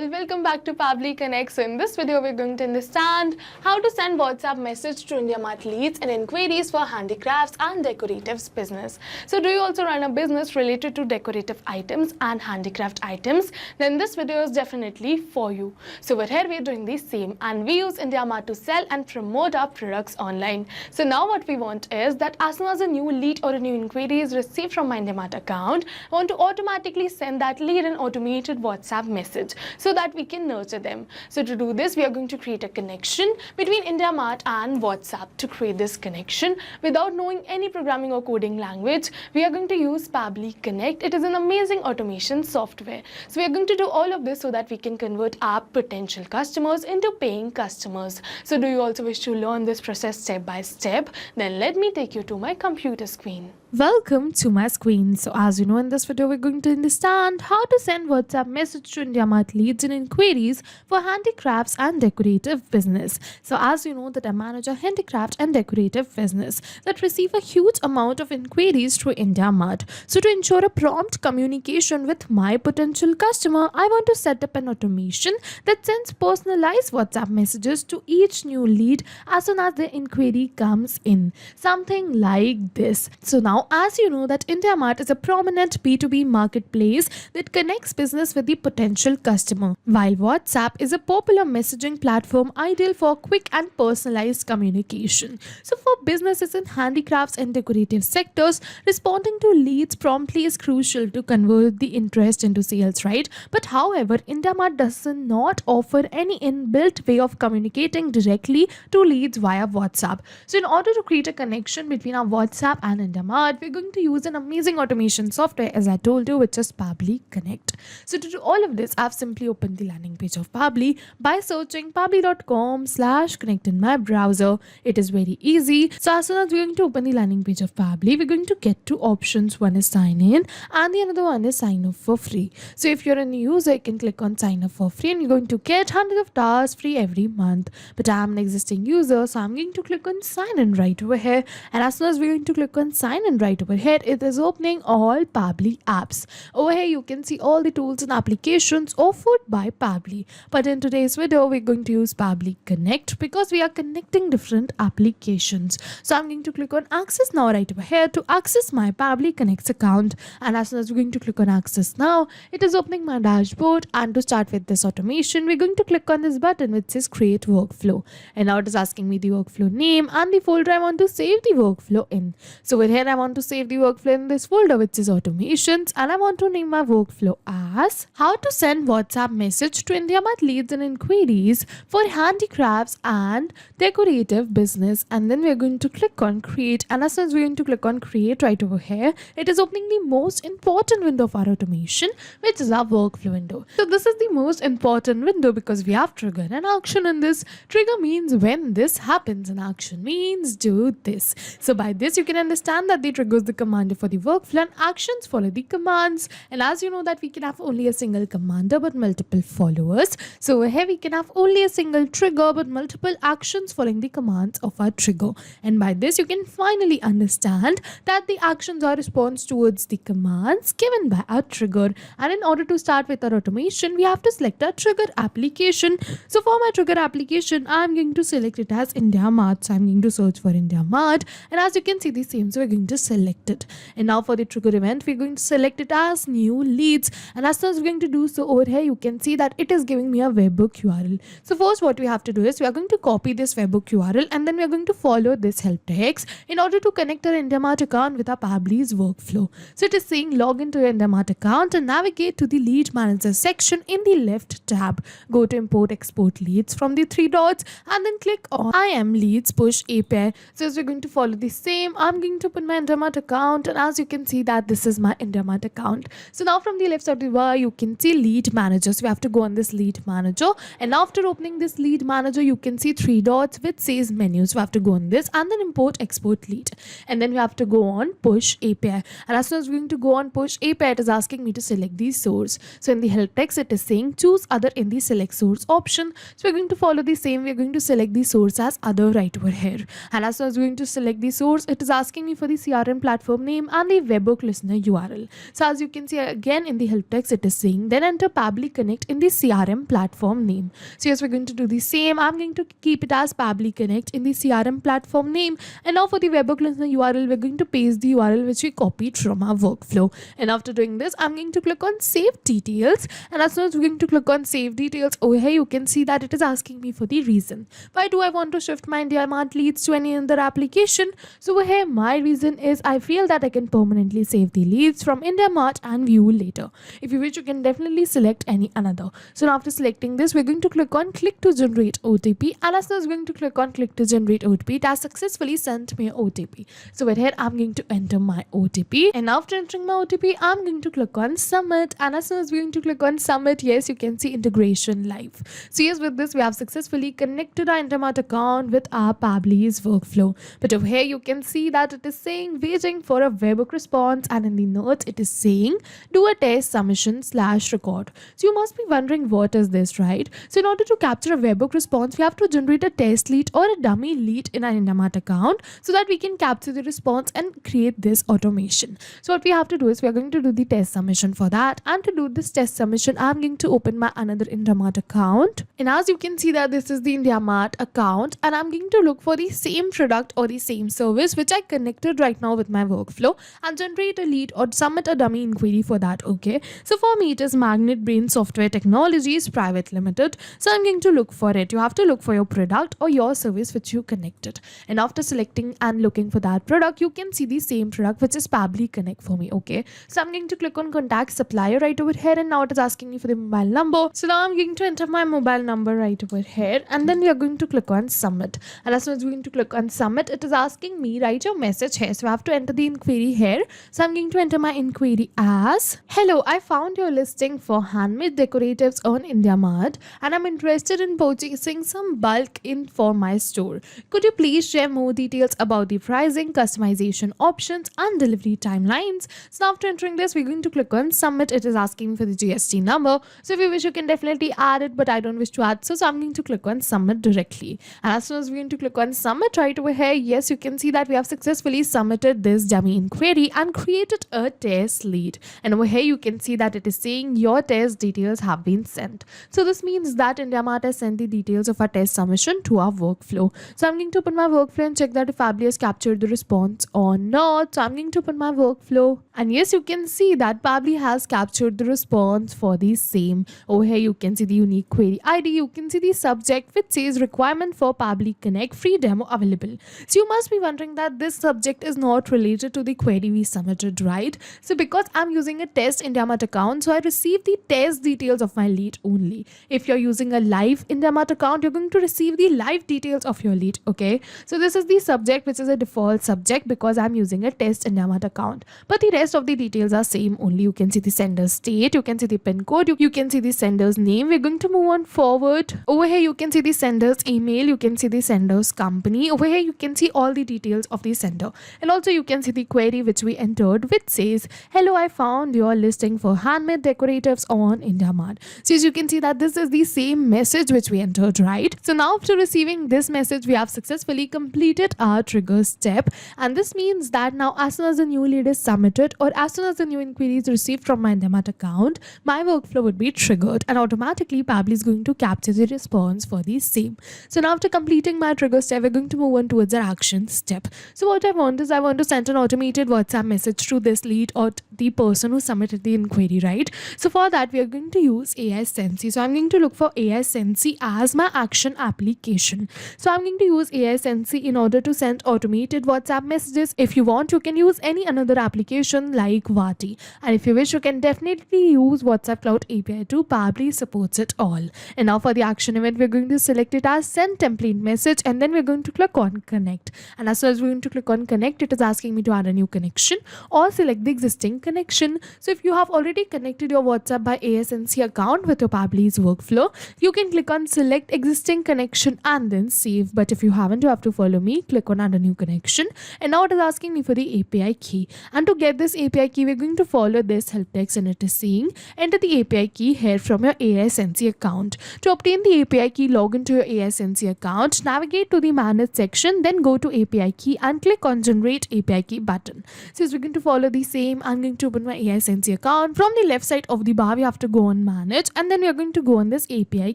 all, welcome back to Pabbly Connect. So in this video we're going to understand how to send WhatsApp message to IndiaMART leads and inquiries for handicrafts and decoratives business. So do you also run a business related to decorative items and handicraft items? Then this video is definitely for you. So over here we're doing the same and we use IndiaMART to sell and promote our products online. So now what we want is that as soon as a new lead or a new inquiry is received from my IndiaMART account, I want to automatically send that lead an automated WhatsApp message so that we can nurture them. So to do this, we are going to create a connection between IndiaMART and WhatsApp. To create this connection without knowing any programming or coding language, we are going to use Pabbly Connect. It is an amazing automation software. So we are going to do all of this so that we can convert our potential customers into paying customers. So do you also wish to learn this process step by step? Then let me take you to my computer screen. Welcome to my screen. So as you know, in this video we're going to understand how to send WhatsApp message to IndiaMART leads and inquiries for handicrafts and decorative business. So as you know that I manage a handicraft and decorative business that receive a huge amount of inquiries through IndiaMART. So to ensure a prompt communication with my potential customer, I want to set up an automation that sends personalized WhatsApp messages to each new lead as soon as the inquiry comes in. Something like this. So now, as you know that IndiaMART is a prominent B2B marketplace that connects business with the potential customer, while WhatsApp is a popular messaging platform ideal for quick and personalized communication. So for businesses in handicrafts and decorative sectors, responding to leads promptly is crucial to convert the interest into sales, right? But however, IndiaMART does not offer any inbuilt way of communicating directly to leads via WhatsApp. So in order to create a connection between our WhatsApp and IndiaMART, we're going to use an amazing automation software, as I told you, which is Pabbly Connect. So to do all of this, I've simply opened the landing page of Pabbly by searching pabbly.com/connect in my browser. It is very easy. So as soon as we're going to open the landing page of Pabbly, we're going to get two options. One is sign in and the another one is sign up for free. So if you're a new user, you can click on sign up for free and you're going to get hundreds of hours free every month. But I'm an existing user, so I'm going to click on sign in right over here. And as soon as we're going to click on sign in right over here, it is opening all Pabbly apps. Over here you can see all the tools and applications offered by Pabbly. But in today's video we're going to use Pabbly Connect because we are connecting different applications. So I'm going to click on access now right over here to access my Pabbly Connect account. And as soon as we're going to click on access now, it is opening my dashboard. And to start with this automation, we're going to click on this button which says create workflow. And now it is asking me the workflow name and the folder I want to save the workflow in. So over here I want to save the workflow in this folder which is automations, and I want to name my workflow as how to send WhatsApp message to IndiaMART leads and inquiries for handicrafts and decorative business. And then we're going to click on create, and as soon as we're going to click on create right over here, it is opening the most important window of our automation, which is our workflow window. So this is the most important window because we have trigger and action in this. Trigger means when this happens and action means do this. So by this you can understand that the trigger is the commander for the workflow and actions follow the commands. And as you know that we can have only a single commander but multiple followers. So over here we can have only a single trigger but multiple actions following the commands of our trigger. And by this you can finally understand that the actions are response towards the commands given by our trigger. And in order to start with our automation, we have to select our trigger application. So for my trigger application, I'm going to select it as IndiaMART. So I'm going to search for IndiaMART, and as you can see the same, so we're going to select it. And now for the trigger event, we're going to select it as new leads. And as soon as we're going to do so, over here you can see that it is giving me a webhook URL. So first what we have to do is we are going to copy this webhook URL and then we are going to follow this help text in order to connect our IndiaMART account with our Pabbly's workflow. So it is saying log into your IndiaMART account and navigate to the lead manager section in the left tab. Go to import export leads from the three dots and then click on I am leads push API. So as we're going to follow the same, I'm going to open my IndiaMART account, and as you can see that this is my IndiaMART account. So now from the left side of the bar you can see lead manager. So we have to go on this lead manager, and after opening this lead manager you can see three dots which says menu. So we have to go on this and then import export lead, and then we have to go on push API. And as soon as we're going to go on push API, it is asking me to select the source. So in the help text it is saying choose other in the select source option. So we're going to follow the same. We're going to select the source as other right over here, and as soon as we're going to select the source, it is asking me for the CRV CRM platform name and the webhook listener URL. So as you can see again in the help text, it is saying then enter Pabbly Connect in the CRM platform name. So yes, we're going to do the same. I'm going to keep it as Pabbly Connect in the CRM platform name. And now for the webhook listener URL, we're going to paste the URL which we copied from our workflow. And after doing this, I'm going to click on Save Details. And as soon as we're going to click on Save Details, over here you can see that it is asking me for the reason. Why do I want to shift my IndiaMART leads to any other application? So over here, my reason is I feel that I can permanently save the leads from IndiaMART and view later. If you wish, you can definitely select any another. So now after selecting this, we're going to click on Click to Generate OTP. And as soon as we're going to click on Click to Generate OTP, it has successfully sent me an OTP. So right here, I'm going to enter my OTP. And after entering my OTP, I'm going to click on Submit. And as soon as we're going to click on Submit, yes, you can see integration live. So yes, with this, we have successfully connected our IndiaMART account with our Pabbly's workflow. But over here, you can see that it is saying waiting for a webhook response. And in the notes, it is saying do a test submission / record. So you must be wondering what is this, right? So in order to capture a webhook response, we have to generate a test lead or a dummy lead in our IndiaMART account so that we can capture the response and create this automation. So what we have to do is we are going to do the test submission for that. And to do this test submission, I'm going to open my another IndiaMART account. And as you can see that this is the IndiaMART account, and I'm going to look for the same product or the same service which I connected right now with my workflow and generate a lead or submit a dummy inquiry for that. Okay, so for me it is Magnet Brain Software Technologies Private Limited. So I'm going to look for it. You have to look for your product or your service which you connected, and after selecting and looking for that product, you can see the same product which is Pabbly Connect for me. Okay, so I'm going to click on Contact Supplier right over here, and now it is asking me for the mobile number. So now I'm going to enter my mobile number right over here, and then we are going to click on Submit. And as soon as we're going to click on Submit, it is asking me write your message here. So I have to enter the inquiry here. So I'm going to enter my inquiry as hello, I found your listing for handmade decoratives on IndiaMART and I'm interested in purchasing some bulk in for my store. Could you please share more details about the pricing, customization options and delivery timelines? So after entering this, we're going to click on Submit. It is asking for the GST number. So if you wish, you can definitely add it, but I don't wish to add. So I'm going to click on Submit directly. And as soon as we're going to click on Submit right over here, yes, you can see that we have successfully submitted this dummy inquiry and created a test lead. And over here, you can see that it is saying your test details have been sent. So this means that IndiaMART has sent the details of our test submission to our workflow. So I'm going to open my workflow and check that if Pabbly has captured the response or not. So I'm going to open my workflow. And yes, you can see that Pabbly has captured the response for the same. Over here, you can see the unique query ID. You can see the subject which says requirement for Pabbly Connect free demo available. So you must be wondering that this subject is not related to the query we submitted, right? So because I'm using a test IndiaMART account, so I receive the test details of my lead only. If you're using a live IndiaMART account, you're going to receive the live details of your lead. Okay, so this is the subject which is a default subject because I'm using a test IndiaMART account, but the rest of the details are same only. You can see the sender's state, you can see the pin code, you can see the sender's name. We're going to move on forward. Over here you can see the sender's email, you can see the sender's company. Over here you can see all the details of the sender, and also you can see the query which we entered which says hello, I found your listing for handmade decoratives on IndiaMART. So as you can see that this is the same message which we entered, right? So now after receiving this message, we have successfully completed our trigger step, and this means that now as soon as a new lead is submitted or as soon as a new inquiry is received from my IndiaMART account, my workflow would be triggered and automatically Pabbly is going to capture the response for the same. So now after completing my trigger step, we're going to move on towards our action step. So what I want is I want to send an automated WhatsApp message to this lead or the person who submitted the inquiry, right? So for that, we are going to use AI Sensei. So I'm going to look for AI Sensei as my action application. So I'm going to use AI Sensei in order to send automated WhatsApp messages. If you want, you can use any another application like Vati. And if you wish, you can definitely use WhatsApp Cloud API too. Pabbly supports it all. And now for the action event, we're going to select it as send template message, and then we're going to click on connect. And as soon as we're going to click on connect, it is asking me to add a new connection or select the existing connection. So if you have already connected your WhatsApp by AI Sensei account with your Pabbly's workflow, you can click on select existing connection and then save. But if you haven't, you have to follow me, click on add a new connection, and now it is asking me for the API key. And to get this API key, we're going to follow this help text, and it is saying enter the API key here from your AI Sensei account. To obtain the API key, log into your AI Sensei account, navigate to the manage section, then go to API key and click on generate API key button. So as we're going to follow the same, I'm going to open my AI Sensei account. From the left side of the bar, we have to go on manage, and then we're going to go on this API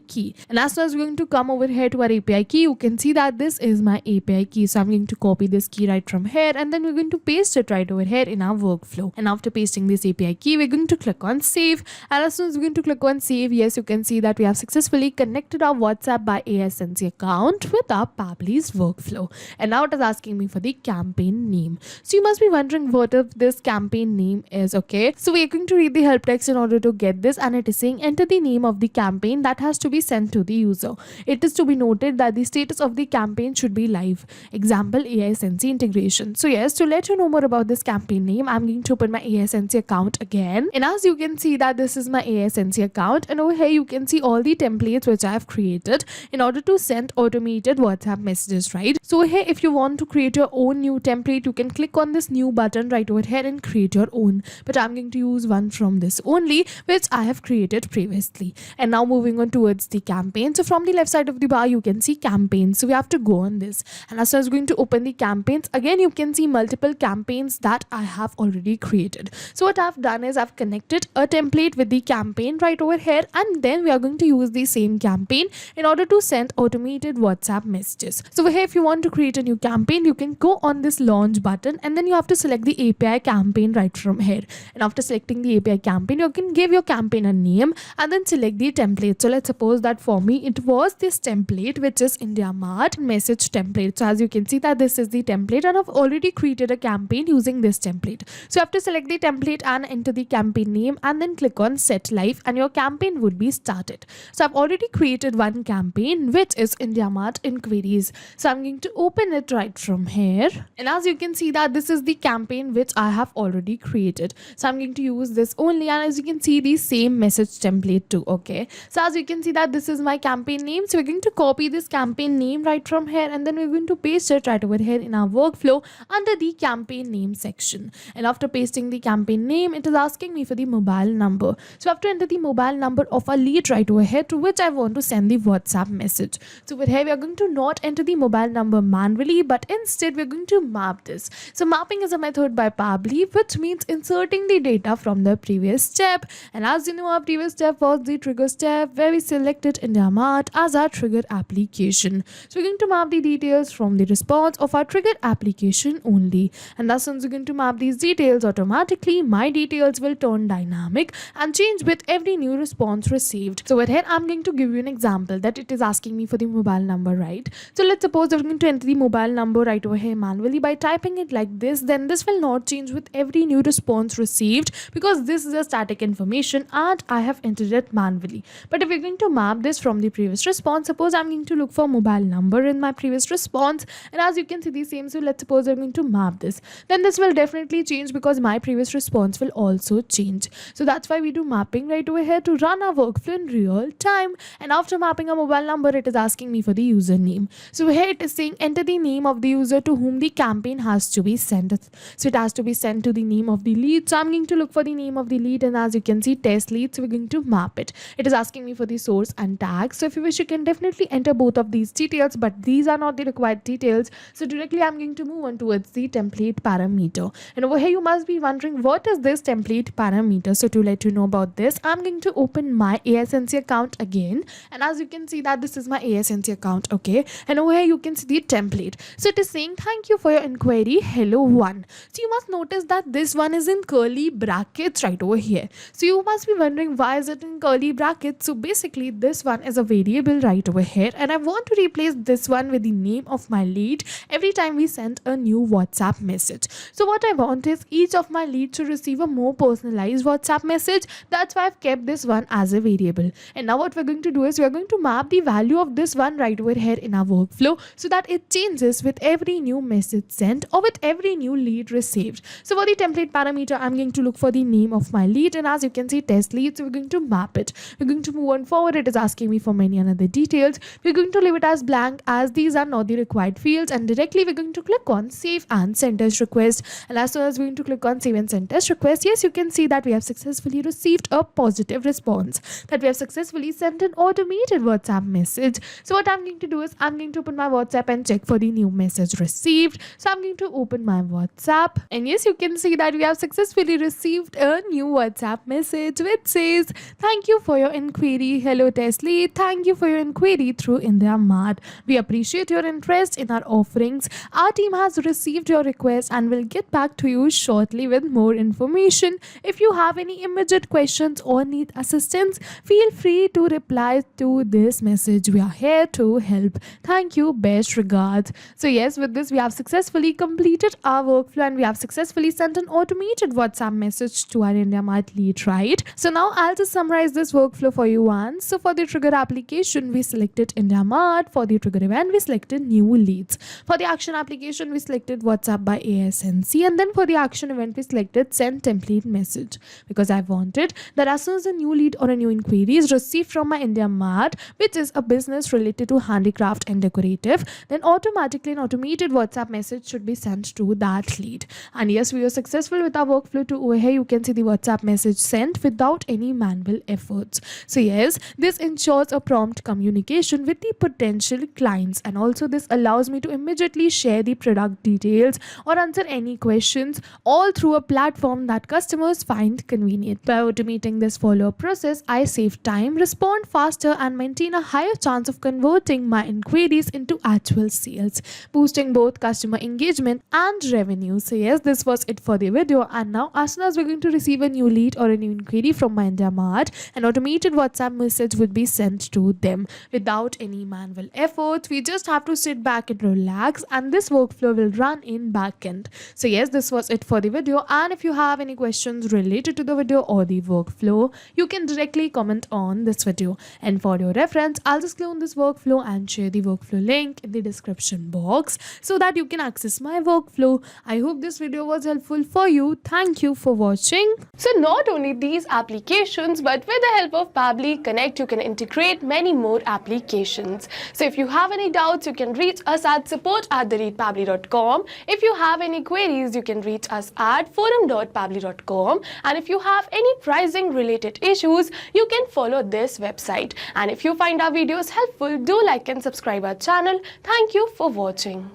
key. And as soon as we're going to come over here to our API key, you can see that this is my API key. So I'm going to copy this key right from here, and then we're going to paste it right over here in our workflow. And after pasting this API key, we're going to click on save. And as soon as we're going to click on save, yes, you can see that we have successfully connected our WhatsApp by AI Sensei account with our Pabbly's workflow. And now it is asking me for the campaign name. So you must be wondering what if this campaign name is, okay? So we're going to read the help text in order to get this, and it is saying enter the name of the campaign that has to be sent to the user. It is to be noted that the status of the campaign should be live. Example, AI Sensei integration. So yes, to let you know more about this campaign name, I'm going to open my AI Sensei account again. And as you can see that this is my AI Sensei account, and over here you can see all the templates which I have created in order to send automated WhatsApp messages, right? So here, if you want to create your own new template, you can click on this new button right over here and create your own. But I'm going to use one from this only, which I have created previously. And now moving on towards the campaign. So from the left side of the bar, you can see campaigns. So we have to go on this. And as I was going to open the campaigns, again, you can see multiple campaigns that I have already created. So what I've done is I've connected a template with the campaign right over here, and then we are going to use the same campaign in order to send automated WhatsApp messages. So here, if you want to create a new campaign, you can go on this launch button, and then you have to select the API campaign right from here. And after selecting the API campaign, you can give your campaign a name and then select the template. So let's suppose that for me it was this template, which is IndiaMART message template. So as you can see that this is the template, and I've already created a campaign using this template. So you have to select the template and enter the campaign name, and then click on set live, and your campaign would be started. So I've already created one campaign, which is IndiaMART Enquiries. So I'm going to open it right from here, and as you can see that this is the campaign which I have already created. So I'm going to use this only, and as you can see the same message template too, okay? So as you can see that this is my campaign name, so we're going to copy this campaign name right from here, and then we're going to paste it right over here in our workflow under the campaign name section. And after pasting the campaign name, it is asking me for the mobile number. So I have to enter the mobile number of a lead right over here to which I want to send the WhatsApp message. So over here we are going to not enter the mobile number manually, but instead we're going to map this. So mapping is a method by Pabbly, which means inserting the data from the previous step. And as you know, our previous step was the trigger step, where we selected IndiaMART as our trigger application. So we're going to map the details from the response of our trigger application only. And as soon as we're going to map these details, automatically my details will turn dynamic and change with every new response received. So over here I'm going to give you an example that it is asking me for the mobile number, right? So let's suppose I'm going to enter the mobile number right over here manually by typing it like this. Then this will not change with every new response received, because this is a static information and I have entered it manually. But if we're going to map this from the previous response, suppose I'm going to look for mobile number in my previous response, and as you can see the same. So let's suppose I'm going to map this, then this will definitely change because my previous response will also change. So that's why we do mapping right over here to run our workflow in real time. And after mapping a mobile number, it is asking me for the username. So here it is saying enter the name of the user to whom the campaign has to be sent. So it has to be sent to the name of the lead. So I'm going to look for the name of the lead, and as you can see test lead, so we're going to map it. It is asking me for the source and tag. So if you wish, you can definitely enter both of these details, but these are not the required details. So directly I'm going to move on towards the template parameter. And over here you must be wondering what is this template parameter. So to let you know about this, I'm going to open my AI Sensei account again, and as you can see that this is my AI Sensei account, okay? And over here you can see the template. So it is saying thank you for your inquiry, hello one. So you must notice that this one is in curly brackets right over here. So you must be wondering why is it in curly brackets. So basically this one is a variable right over here, and I want to replace this one with the name of my lead every time we send a new WhatsApp message. So what I want is each of my leads to receive a more personalized WhatsApp message. That's why I've kept this one as a variable. And now what we're going to do is we're going to map the value of this one right over here in our workflow so that it changes with every new message sent or with every new lead received. So for the template parameter, I'm going to look for the name of my lead, and as you can see test lead, so we're going to map it. We're going to move on forward. It is asking me for many other details. We're going to leave it as blank as these are not the required fields, and directly we're going to click on save and send test request. And as soon as we're going to click on save and send test request, yes, you can see that we have successfully received a positive response, that we have successfully sent an automated WhatsApp message. So what I'm going to do is I'm going to open my WhatsApp and check for the new message received. So I'm going to to open my WhatsApp. And yes, you can see that we have successfully received a new WhatsApp message which says, "Thank you for your inquiry. Hello Teslie. Thank you for your inquiry through IndiaMART. We appreciate your interest in our offerings. Our team has received your request and will get back to you shortly with more information. If you have any immediate questions or need assistance, feel free to reply to this message. We are here to help. Thank you. Best regards." So yes, with this we have successfully completed our workflow and we have successfully sent an automated WhatsApp message to our IndiaMART lead, right? So now I'll just summarize this workflow for you once. So for the trigger application, we selected IndiaMART. For the trigger event, we selected new leads. For the action application, we selected WhatsApp by ASNC, and then for the action event, we selected send template message, because I wanted that as soon as a new lead or a new inquiry is received from my IndiaMART, which is a business related to handicraft and decorative, then automatically an automated WhatsApp message should be sent to that lead. And yes, we were successful with our workflow too. Over here you can see the WhatsApp message sent without any manual efforts. So yes, this ensures a prompt communication with the potential clients, and also this allows me to immediately share the product details or answer any questions, all through a platform that customers find convenient. By automating this follow-up process, I save time, respond faster, and maintain a higher chance of converting my inquiries into actual sales, boosting both customer engagement and revenue. So yes, this was it for the video, and now as soon as we're going to receive a new lead or a new inquiry from my IndiaMART, an automated WhatsApp message would be sent to them without any manual effort. We just have to sit back and relax, and this workflow will run in backend. So yes, this was it for the video, and if you have any questions related to the video or the workflow, you can directly comment on this video. And for your reference, I'll just clone this workflow and share the workflow link in the description box so that you can access my workflow. I hope this video was helpful for you. Thank you for watching. So not only these applications, but with the help of Pabbly Connect, you can integrate many more applications. So if you have any doubts, you can reach us at support@pabbly.com. If you have any queries, you can reach us at forum.pabbly.com. And if you have any pricing related issues, you can follow this website. And if you find our videos helpful, do like and subscribe our channel. Thank you for watching.